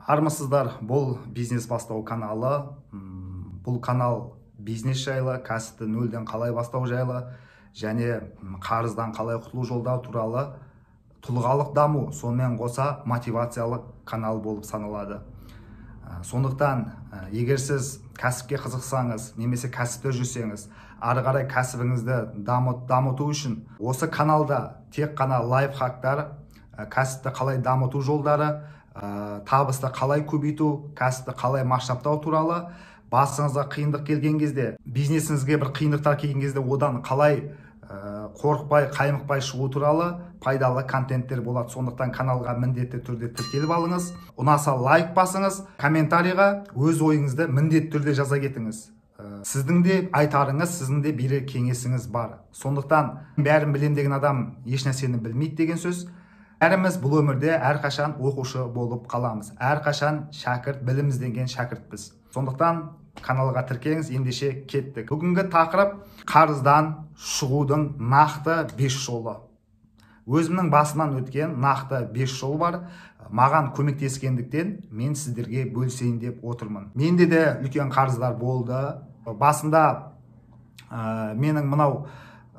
Армысыздар, бұл бизнес бастау каналы. Бұл канал бизнес жайлы, кәсіпті нөлден қалай бастау жайлы және қарыздан қалай құтылу жолдары туралы тұлғалық даму, сонымен қоса мотивациялық канал болып саналады. Сондықтан, егер сіз кәсіпке қызықсаңыз, немесе кәсіпте жүрсеңіз, ары қарай кәсібіңізді дамыту үшін осы каналда тек қана лайфхактар, кәсіпті қалай дамыту жолдары, табысты қалай көбейту, кәсіпті қалай масштабтау туралы, басыңызға қиындық келген кезде, бизнесіңізге бір қиындықтар келген кезде одан қалай қорықпай, қаймықпай шығу туралы пайдалы контенттер болады. Сондықтан каналға міндетті түрде тіркеліп алыңыз. Ұнаса лайк басыңыз, комментарийға өз ойыңызды міндетті түрде жаза кетіңіз. Сіздің де айтарыңыз, сіздің де берер кеңесіңіз бар. Сондықтан бәрін білем деген адам ешнәрсені білмейді деген сөз. Бәріміз бұл өмірде әрқашан оқушы болып қаламыз. Әрқашан шәкірт, білім іздеген шәкіртпіз. Сондықтан каналға тіркеліңіз, ендеше кеттік. Бүгінгі тақырып қарыздан шығудың нақты 5 жолы. Өзімнің басымнан өткен нақты 5 жол бар. Маған көмектескендіктен мен сіздерге бөлісейін деп отырмын. Менде де үлкен қарыздар болды. Басында менің мынау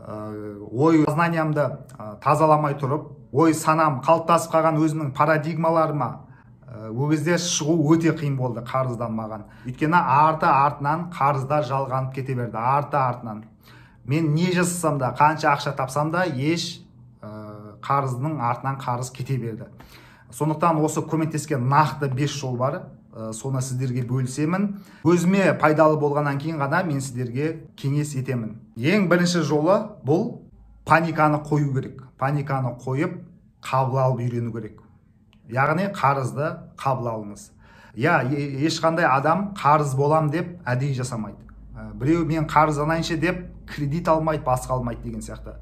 ой знаниямды тазаламай тұрып, ой санам қалыптасып қалған өзімнің парадигмаларыма ол кезде шығу өте қиын болды қарыздан маған. Өйткені артынан қарыздар жалғанып кете берді, артынан. Мен не жасасам да, қанша ақша тапсам да, еш қарыздың артынан қарыз кете берді. Сондықтан осы көмектескен нақты 5 жол бар. Соны сіздерге бөлісемін. Өзіме пайдалы болғаннан кейін ғана мен сіздерге кеңес етемін. Ең бірінші жолы бұл паниканы қою керек. Паниканы қойып, қабыл алып үйрену керек. Яғни қарызды қабыл алыңыз. Ешқандай адам қарыз болам деп әдейі жасамайды. Біреу мен қарызданайыншы деп кредит алмайды, басқа алмайды деген сияқты.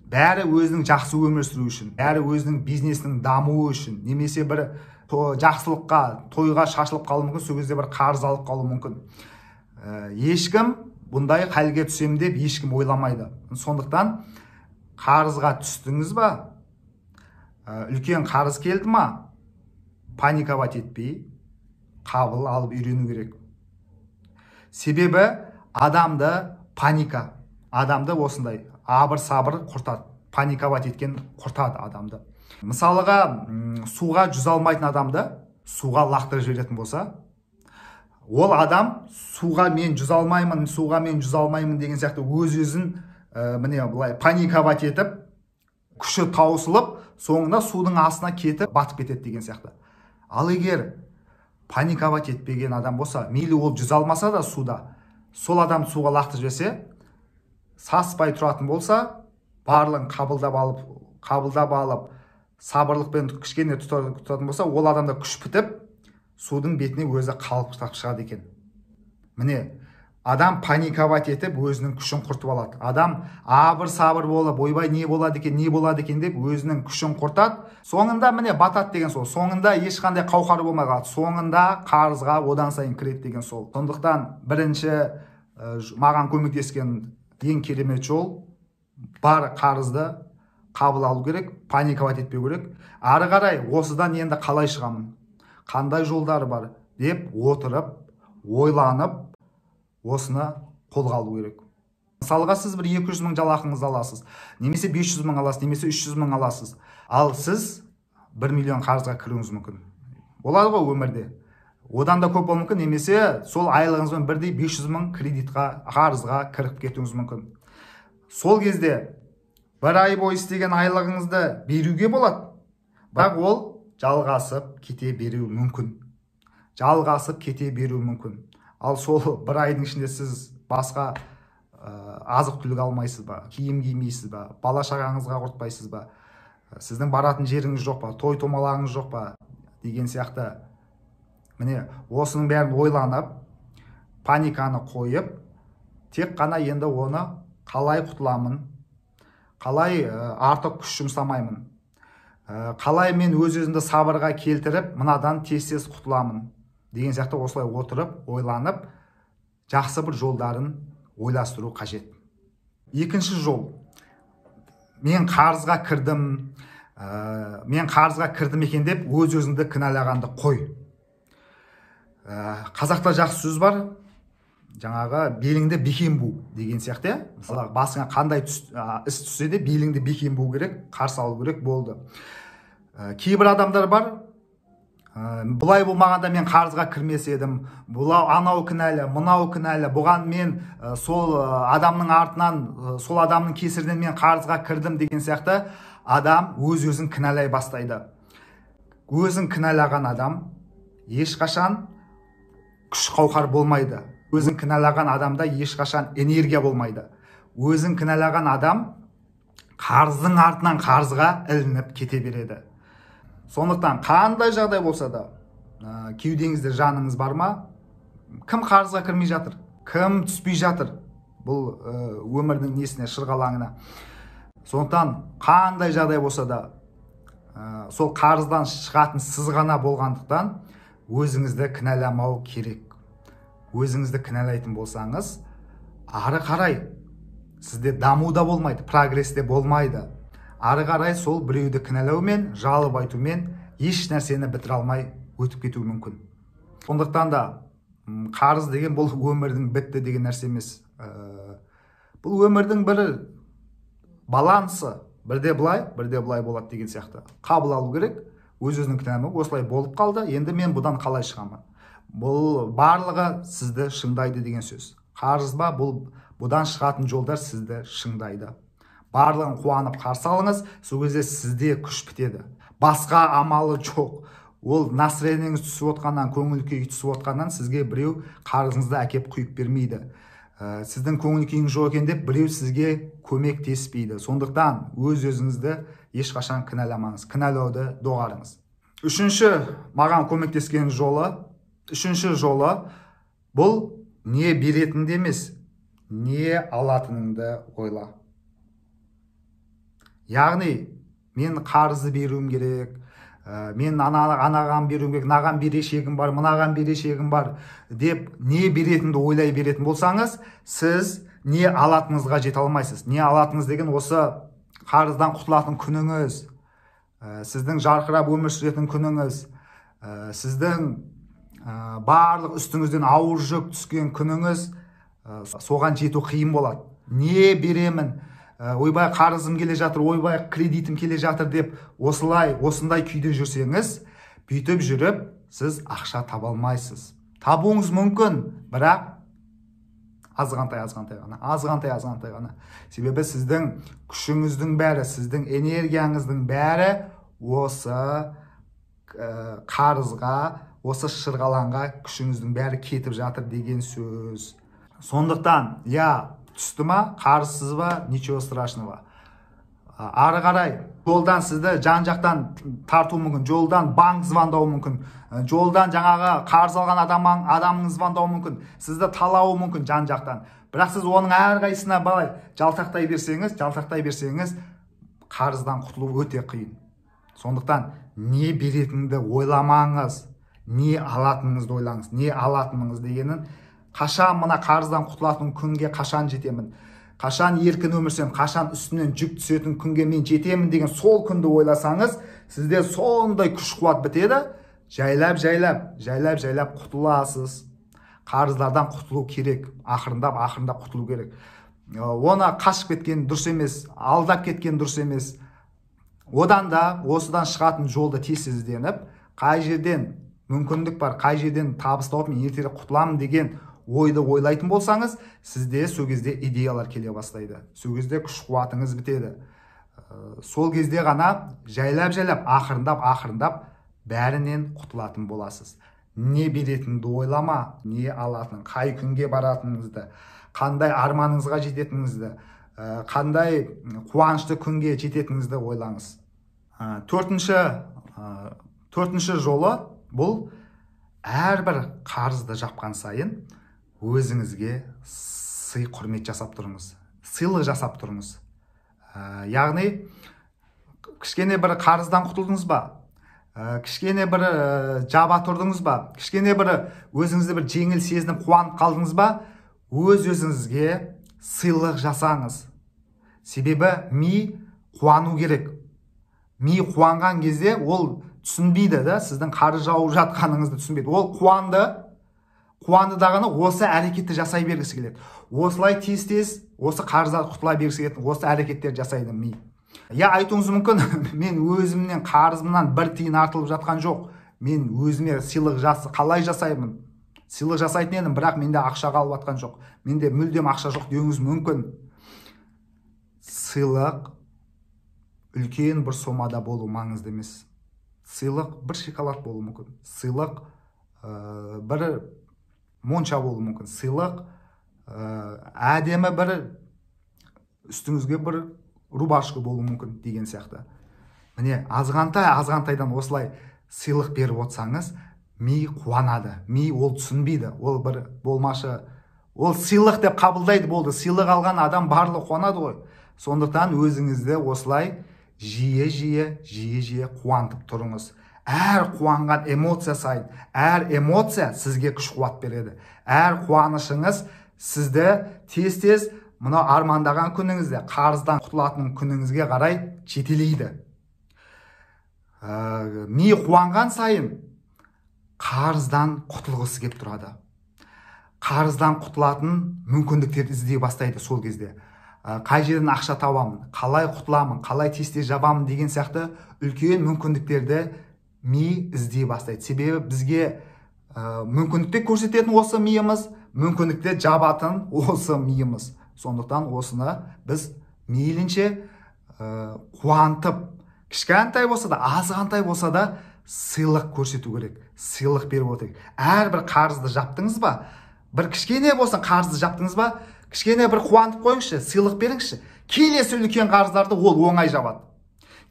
Бәрі өзінің жақсы өмір сүру үшін, бәрі өзінің бизнесінің дамуы үшін, немесе бір жақсылыққа, тойға шашылып қалуы мүмкін, сол кезде бір қарыз алып қалуы мүмкін. Ешкім бұндай халге түсем деп ешкім ойламайды. Сондықтан қарызға түстіңіз ба, үлкен қарыз келді ма, паниковать етпей, қабыл алып үйрену керек. Себебі адамды паника, адамды осындай абыр-сабыр құртады. Паниковать еткен құртады адамды. Мысалыға, суға жүз алмайтын адамды суға лақтырып жіберетін болса, ол адам суға мен жүз алмаймын деген сияқты өз-өзін былай паниковать етіп, күші таусылып, соңында судың астына кетіп батып кетеді деген сияқты. Ал егер паниковать етпеген адам болса, мейлі ол жүз алмаса да суда, сол адам суға лақтырып жіберсе, саспай тұратын болса, барлығын қабылдап алып, сабырлықпен кішкене тұтатын болса, ол адамда күш бітіп, судың бетіне өзі қалықтап шығады екен. Міне, адам паниковать етіп, өзінің күшін құртып алады. Адам абыр-сабыр болып, ойбай не болады екен деп өзінің күшін құртады. Соңында міне батады деген сол. Соңында ешқандай қауқары болмай қалады. Соңында қарызға одан сайын кіреді деген сол. Сондықтан бірінші маған көмектескен ең керемет жол бар қарызды қабыл алу керек, паниковать етпеу керек. Ары қарай осыдан енді қалай шығамын, қандай жолдары бар деп отырып, ойланып, осыны қолға алу керек. Мысалға, сіз бір 200 мың жалақыңызды аласыз, немесе 500 мың аласыз, немесе 300 мың аласыз. Ал сіз 1 миллион қарызға кіруіңіз мүмкін. Болады ғой өмірде. Одан да көп болуы мүмкін, немесе сол айлығыңызбен бірдей 500 мың кредитқа, қарызға кіріп кетуіңіз мүмкін. Сол кезде бір ай бойы істеген айлығыңызды беруге болады, бірақ ол жалғасып кете беруі мүмкін. Ал сол бір айдың ішінде сіз басқа азық түлік алмайсыз ба, киім кимейсіз ба, бала шағаңызға құртпайсыз ба, сіздің баратын жеріңіз жоқ па, той томалағыңыз жоқ па деген сияқты. Міне, осының бәрін ойланып, паниканы қойып, тек қана енді оны қалай құтыламын, қалай артық күш жұмсамаймын, қалай мен өз-өзімді сабырға келтіріп, мынадан тез құтыламын деген сияқты осылай отырып, ойланып, жақсы бір жолдарын ойластыру қажет. Екінші жол. Мен қарызға кірдім екен деп өз-өзіңді кінәлағанды қой. Қазақта жақсы сөз бар, жаңағы беліңді бекем бу деген сияқты. Мысалы басыңа қандай іс түссе де беліңді бекем бу керек, қарсы алу керек болды. Кейбір адамдар бар, бұлай болмағанда мен қарызға кірмес едім, бұлау анау кінәлі, мынау кінәлі, бұған мен сол адамның артынан, сол адамның кесірінен мен қарызға кірдім деген сияқты адам өз-өзін кінәлай бастайды. Өзін кінәлаған адам ешқашан күш қауқар болмайды. Өзін кінәлаған адамда ешқашан энергия болмайды. Өзін кінәлаған адам қарыздың артынан қарызға ілініп кете береді. Сондықтан қандай жағдай болса да, кеудеңізде жаныңыз бар ма? Кім қарызға кірмей жатыр? Кім түспей жатыр? Бұл өмірдің несіне, шырғалаңына. Сондықтан қандай жағдай болса да, сол қарыздан шығатын сіз ғана болғандықтан өзіңізді кінәламау керек. Өзіңізді кінәлайтын болсаңыз, ары қарай сізде даму да болмайды, прогресс те болмайды. Ары қарай сол біреуді кінәлаумен, жалып айтумен еш нәрсені бітіре алмай өтіп кетуі мүмкін. Сондықтан да қарыз деген бұл өмірдің бітті деген нәрсе емес. Бұл өмірдің бір балансы, бірде былай болады деген сияқты. Қабыл алу керек, өз-өзінің кінәмі осылай болып қалды, енді мен бұдан қалай шығамын? Бұл барлығы сізді шыңдайды деген сөз. Қарыз ба, бұдан шығатын жолдар сізді шыңдайды. Барлығын қуанып қарсы алыңыз, сол кезде сізде күш бітеді. Басқа амалы жоқ. Ол настроениеңіз түсіп отқаннан, көңіл күй түсіп отқаннан сізге біреу қарызыңызды әкеп құйып бермейді. Сіздің көңіл күйіңіз жоқ екен деп біреу сізге көмектеспейді. Сондықтан өз-өзіңізді ешқашан кінәламаңыз, кінәлауды доғарыңыз. Үшінші маған көмектескен жолы бұл не беретінді емес, не алатыныңды ойла. Яғни, мен қарызы беруім керек, мен анаған беруім керек, мынаған берешегім бар, мынаған берешегім бар деп не беретінді ойлай беретін болсаңыз, сіз не алатыныңызға жете алмайсыз. Не алатыныңыз деген осы қарыздан құтылатын күніңіз, сіздің жарқырап өмір сүретін күніңіз, сіздің барлық үстіңізден ауыр жүк түскен күніңіз, соған жету қиын болады. Не беремін? Ойбай қарызым келе жатыр, ойбай кредитім келе жатыр деп осындай күйде жүрсеңіз, бүйтіп жүріп, сіз ақша таба алмайсыз. Табуыңыз мүмкін, бірақ азғантай ғана. Себебі сіздің күшіңіздің бәрі, сіздің энергияңыздың бәрі осы қарызға, осы шырғалаңға күшіңіздің бәрі кетіп жатыр деген сөз. Сондықтан, түсті ма, қарызсыз ба, ничего страшного. Ары қарай, жолдан сізді жан-жақтан тарту мүмкін, жолдан банк звондауы мүмкін, жолдан жаңағы қарыз алған адамыңыз звондауы мүмкін, сізді талауы мүмкін жан-жақтан. Бірақ сіз оның әрқайсысына былай жалтақтай берсеңіз, қарыздан құтылу өте қиын. Сондықтан не беретінді ойламаңыз, не алатыныңызды ойлаңыз. Не алатыныңыз дегенін, қашан мына қарыздан құтылатын күнге қашан жетемін, қашан еркін өмір сүремін, қашан үстімнен жүк түсетін күнге мен жетемін деген сол күнді ойласаңыз, сізде сондай күш қуат бітеді, жайлап құтыласыз. Қарыздардан құтылу керек, ақырындап құтылу керек. Оны қашып кеткен дұрыс емес, алдап кеткен дұрыс емес. Одан да осыдан шығатын жолды тез ізденіп, қай жерден мүмкіндік бар, қай жерден табыс тауып мен ертерек құтыламын деген ойды ойлайтын болсаңыз, сізде сол кезде идеялар келе бастайды. Сол кезде күш қуатыңыз бітеді. Сол кезде ғана жайлап ақырындап бәрінен құтылатын боласыз. Не беретінді ойлама, не алатын, қай күнге баратыныңызды, қандай арманыңызға жететініңізді, қандай қуанышты күнге жететініңізді ойлаңыз. Төртінші жолы бұл әрбір қарызды жапқан сайын өзіңізге сый құрмет жасап тұрыңыз, сыйлық жасап тұрыңыз. Яғни, кішкене бір қарыздан құтылдыңыз ба? Кішкене бір жаба тұрдыңыз ба? Кішкене бір өзіңізді бір жеңіл сезініп қуанып қалдыңыз ба? Өз-өзіңізге сыйлық жасаңыз. Себебі ми қуану керек. Ми қуанған кезде ол түсінбейді да, сіздің қарыз жауып жатқаныңызды түсінбейді. Ол қуанды, қуанды дағыны осы әрекетті жасай бергісі келеді. Осылай тез осы қарыздан құтыла бергісі келеді, осы әрекеттерді жасайды ми. Айтуыңыз мүмкін, мен өзімнен қарызымнан бір тиын артылып жатқан жоқ. Мен өзіме сыйлық қалай жасаймын? Сыйлық жасайтын едім, бірақ менде ақша қалып жатқан жоқ. Менде мүлдем ақша жоқ деуіңіз мүмкін. Сыйлық үлкен бір сомада болу маңызды емес. Сыйлық бір шоколад болуы мүмкін. Сыйлық бір монша болуы мүмкін. Сыйлық әдемі бір үстіңізге бір рубашка болуы мүмкін деген сияқты. Міне азғантайдан осылай сыйлық беріп отсаңыз, ми қуанады. Ми ол түсінбейді. Ол бір болмашы, ол сыйлық деп қабылдайды, болды. Сыйлық алған адам барлығы қуанады ғой. Сондықтан өзіңізді осылай жиі қуантып тұрыңыз. Әр қуанған эмоция сайын, әр эмоция сізге күш қуат береді. Әр қуанышыңыз сізді тез мына армандаған күніңізде, қарыздан құтылатын күніңізге қарай жетелейді. Ми қуанған сайын қарыздан құтылғысы келіп тұрады. Қарыздан құтылатын мүмкіндіктерді іздей бастайды сол кезде. Қай жерден ақша табамын, қалай құтыламын, қалай тез жабамын деген сияқты үлкен мүмкіндіктерді ми іздей бастайды. Себебі бізге мүмкіндікті көрсететін осы миымыз, мүмкіндікті жабатын осы миымыз. Сондықтан осыны біз мейлінше қуантып, кішкентай болса да, азғантай болса да сыйлық көрсету керек, сыйлық беріп отыр. Әрбір қарызды жаптыңыз ба, бір кішкене болсын қарызды жаптыңыз ба, кішкене бір қуантып қойыңызшы, сыйлық беріңізші. Келесі үлкен қарыздарды ол оңай жабады.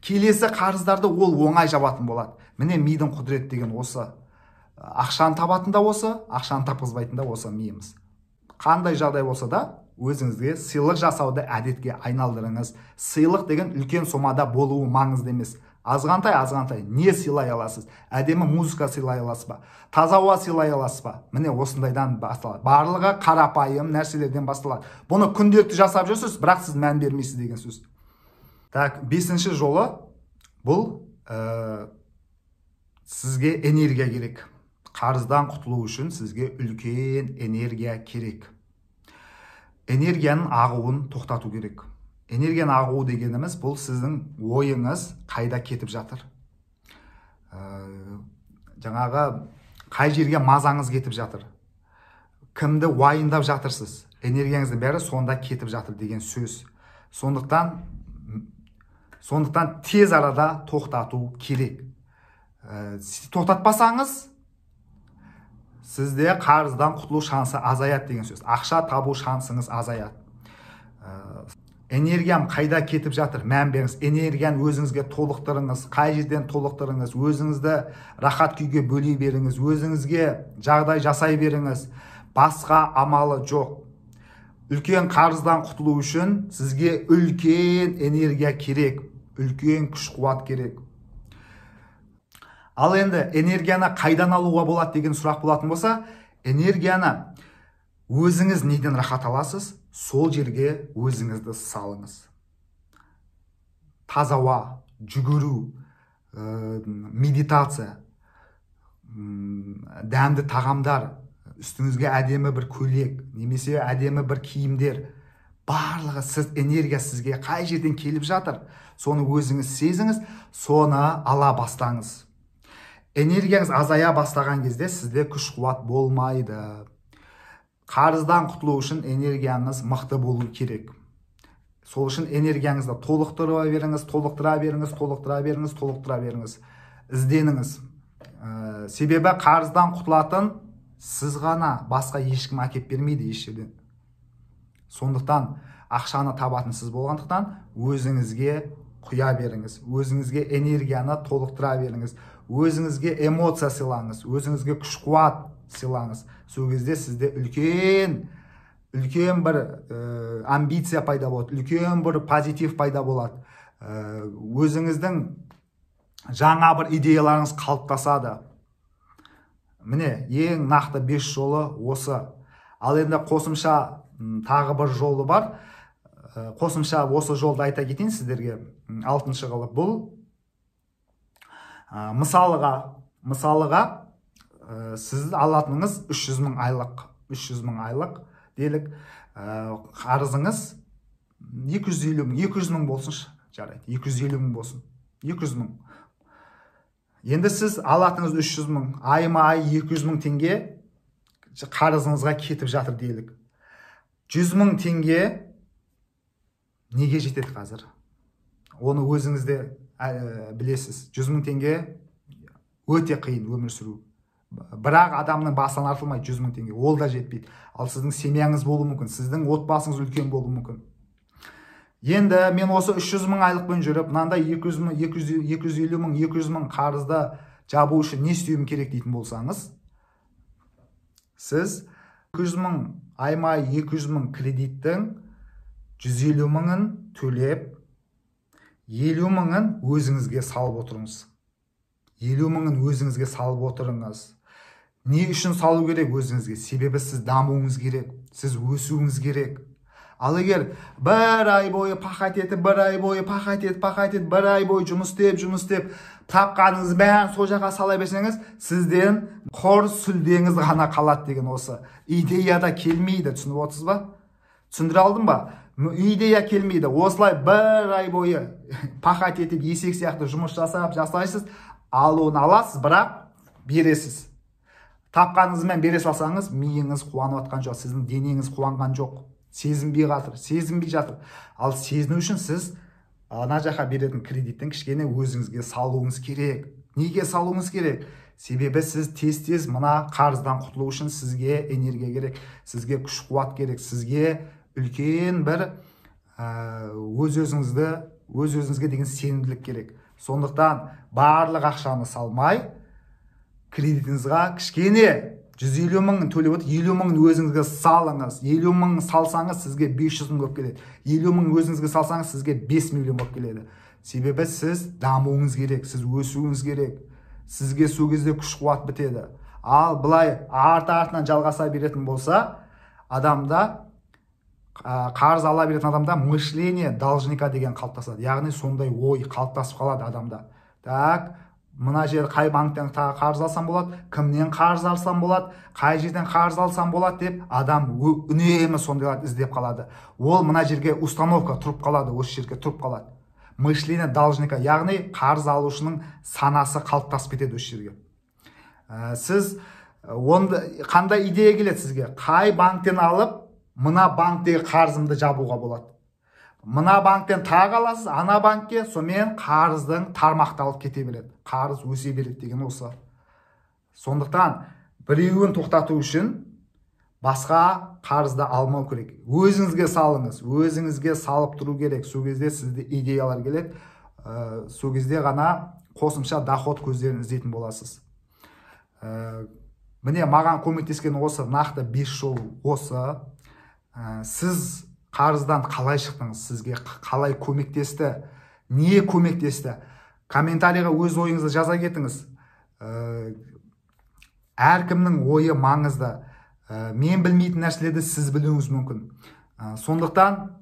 Келесі қарыздарды ол оңай жабатын болады. Міне мидың құдіреті деген осы. Ақшаны табатын да осы, ақшаны тапқызбайтын да осы миымыз. Қандай жағдай болса да өзіңізге сыйлық жасауды әдетке айналдырыңыз. Сыйлық деген үлкен сомада болуы маңызды емес. Азғантай не сыйлай аласыз? Әдемі музыка сыйлай аласыз ба? Таза ауа сыйлай аласыз ба? Міне осындайдан басталады. Барлығы қарапайым нәрселерден басталады. Бұны күнделікті жасап жүрсіз, бірақ сіз мән бермейсіз деген сөз. Так, 5-ші жолы бұл сізге энергия керек. Қарыздан құтылу үшін сізге үлкен энергия керек. Энергияның ағуын тоқтату керек. Энергияның ағуы дегеніміз бұл сіздің ойыңыз қайда кетіп жатыр. Жаңағы қай жерге мазаңыз кетіп жатыр. Кімді уайымдап жатырсыз. Энергияңыздың бәрі сонда кетіп жатыр деген сөз. Сондықтан тез арада тоқтату керек. Тоқтатпасаңыз, сізде қарыздан құтылу шансы азаяды деген сөз. Ақша табу шансыңыз азаяды. Энергиям қайда кетіп жатыр? Мән беріңіз. Энергияны өзіңізге толықтырыңыз. Қай жерден толықтырыңыз? Өзіңізді рахат күйге бөлей беріңіз. Өзіңізге жағдай жасай беріңіз. Басқа амалы жоқ. Үлкен қарыздан құтылу үшін сізге үлкен энергия керек. Үлкен күш қуат керек. Ал енді энергияны қайдан алуға болады деген сұрақ болатын болса, энергияны өзіңіз неден рахат аласыз, сол жерге өзіңізді салыңыз. Таза ауа, жүгіру, медитация, дәмді тағамдар, үстіңізге әдемі бір көйлек, немесе әдемі бір киімдер, барлығы энергия сізге қай жерден келіп жатыр, соны өзіңіз сезіңіз, соны ала бастаңыз. Энергияңыз азая бастаған кезде сізде күш қуат болмайды. Қарыздан құтылу үшін энергияңыз мықты болу керек. Сол үшін энергияңызды толықтыра беріңіз. Ізденіңіз. Себебі қарыздан құтылатын сіз ғана, басқа ешкім әкеп бермейді еш жерден. Сондықтан ақшаны табатын сіз болғандықтан өзіңізге құя беріңіз. Өзіңізге энергияны толықтыра беріңіз. Өзіңізге эмоция сыйлаңыз. Өзіңізге күш қуат сыйлаңыз. Сол кезде сізде үлкен бір амбиция пайда болады. Үлкен бір позитив пайда болады. Өзіңіздің жаңа бір идеяларыңыз қалыптасады. Міне, ең нақты 5 жолы осы. Ал енді қосымша тағы бір жолы бар. Қосымша осы жолды айта кетейін сіздерге. 6-шы қылып бұл мысалыға сіз алатыныңыз 300 мың айлық делік, қарызыңыз 200 мың болсыншы, жарайды, 250 мың болсын, 200 мың. Енді сіз алатыңыз 300 мың, айма-ай 200 мың теңге қарызыңызға кетіп жатыр делік. 100 мың теңге неге жетеді қазір? Оны өзіңізде білесіз. 100 мың теңге өте қиын өмір сүру. Бірақ адамның басынан артылмайды 100 мың теңге. Ол да жетпейді. Ал сіздің семьяңыз болуы мүмкін, сіздің отбасыңыз үлкен болуы мүмкін. Енді мен осы 300 мың айлықпен жүріп, мынандай 200 мың, 250 мың, 200 мың қарызды жабу үшін не істеуім керек дейтін болсаңыз, сіз 200 мың, айма 200 мың кредиттің 150 мыңын төлеп, 50 мыңын өзіңізге салып отырыңыз. 50 мыңын өзіңізге салып отырыңыз. Не үшін салу керек өзіңізге? Себебі сіз дамуыңыз керек, сіз өсуіңіз керек. Ал егер бір ай бойы пахат етіп, бір ай бойы бір ай бойы жұмыс істеп, тапқаныңыз бәрін сол жаққа сала берсеңіз, сізден қор сүлдеңіз ғана қалады деген осы. Идеяда келмейді, түсініп отырсыз ба? Түсіндіре алдым ба? Идея келмейді. Осылай бір ай бойы пахат етіп, есек сияқты жұмыс жасайсыз, ал оны аласыз, бірақ бересіз. Тапқаныңызмен бере салсаңыз, миыңыз қуанып жатқан жоқ, сіздің денеңіз қуанған жоқ. Сезінбей жатыр. Ал сезіну үшін сіз ана жаққа беретін кредиттен кішкене өзіңізге салуыңыз керек. Неге салуыңыз керек? Себебі сіз тез мына қарыздан құтылу үшін сізге энергия керек, сізге күш қуат керек, сізге үлкен бір өз-өзіңізге деген сенімділік керек. Сондықтан барлық ақшаны салмай, кредитіңізге кішкене 150 мыңын төлеп отыр, 50 мыңын өзіңізге салыңыз. 50 мыңын салсаңыз, сізге 500 мың болып келеді. 50 мыңын өзіңізге салсаңыз, сізге 5 миллион болып келеді. Себебі сіз дамуыңыз керек, сіз өсуіңіз керек. Сізге сол кезде күш қуат бітеді. Ал былай артынан жалғаса беретін болса, адамда, қарыз ала беретін адамда мышление должника деген қалыптасады. Яғни сондай ой қалыптасып қалады адамда. Так, мына жер қай банктен қарыз алсам болады, кімнен қарыз алсам болады, қай жерден қарыз алсам болады деп адам үнемі сондайларды іздеп қалады. Ол мына жерге установка тұрып қалады, осы жерге тұрып қалады. Мышление должника, яғни қарыз алушының санасы қалыптасып кетеді осы жерге. Сіз қандай идея келеді сізге? Қай банктен алып, мына банктегі қарызымды жабуға болады. Мына банктен тағы аласыз, ана банкке, сонымен қарыздың тармақталып кете береді. Қарыз өсе береді деген осы. Сондықтан біреуін тоқтату үшін басқа қарызды алмау керек. Өзіңізге салыңыз, өзіңізге салып тұру керек. Сол кезде сізде идеялар келеді. Сол кезде ғана қосымша доход көздерін іздейтін боласыз. Міне маған көмектескен осы, нақты 5 жол осы. Сіз қарыздан қалай шықтыңыз, сізге қалай көмектесті, не көмектесті? Комментарийға өз ойыңызды жаза кетіңіз. Әркімнің ойы маңызды. Мен білмейтін нәрселерді сіз білуіңіз мүмкін. Сондықтан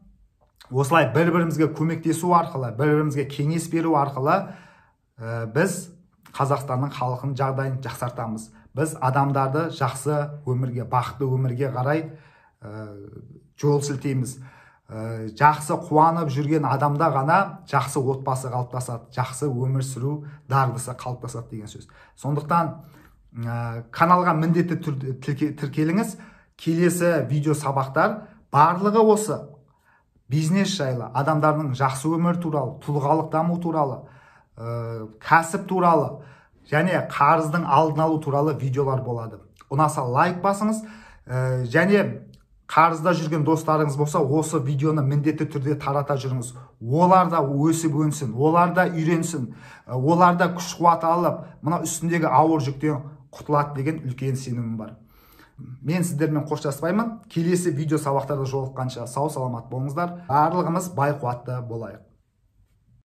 осылай бір-бірімізге көмектесу арқылы, бір-бірімізге кеңес беру арқылы біз Қазақстанның халқының жағдайын жақсартамыз. Біз адамдарды жақсы өмірге, бақытты өмірге қарай жол сілтейміз. Жақсы қуанып жүрген адамда ғана жақсы отбасы қалыптасады, жақсы өмір сүру дағдысы қалыптасады деген сөз. Сондықтан каналға міндетті тіркеліңіз. Келесі видео сабақтар барлығы осы. Бизнес жайлы, адамдардың жақсы өмір туралы, тұлғалық даму туралы, кәсіп туралы және қарыздың алдын алу туралы видеолар болады. Ұнаса лайк басыңыз, және қарызда жүрген достарыңыз болса, осы видеоны міндетті түрде тарата жүріңіз. Олар да өсіп өнсін, олар да үйренсін, олар да күш қуат алып, мына үстіндегі ауыр жүктен құтылады деген үлкен сенімім бар. Мен сіздермен қоштаспаймын. Келесі видео сабақтарда жолыққанша сау саламат болыңыздар. Барлығымыз бай қуатты болайық.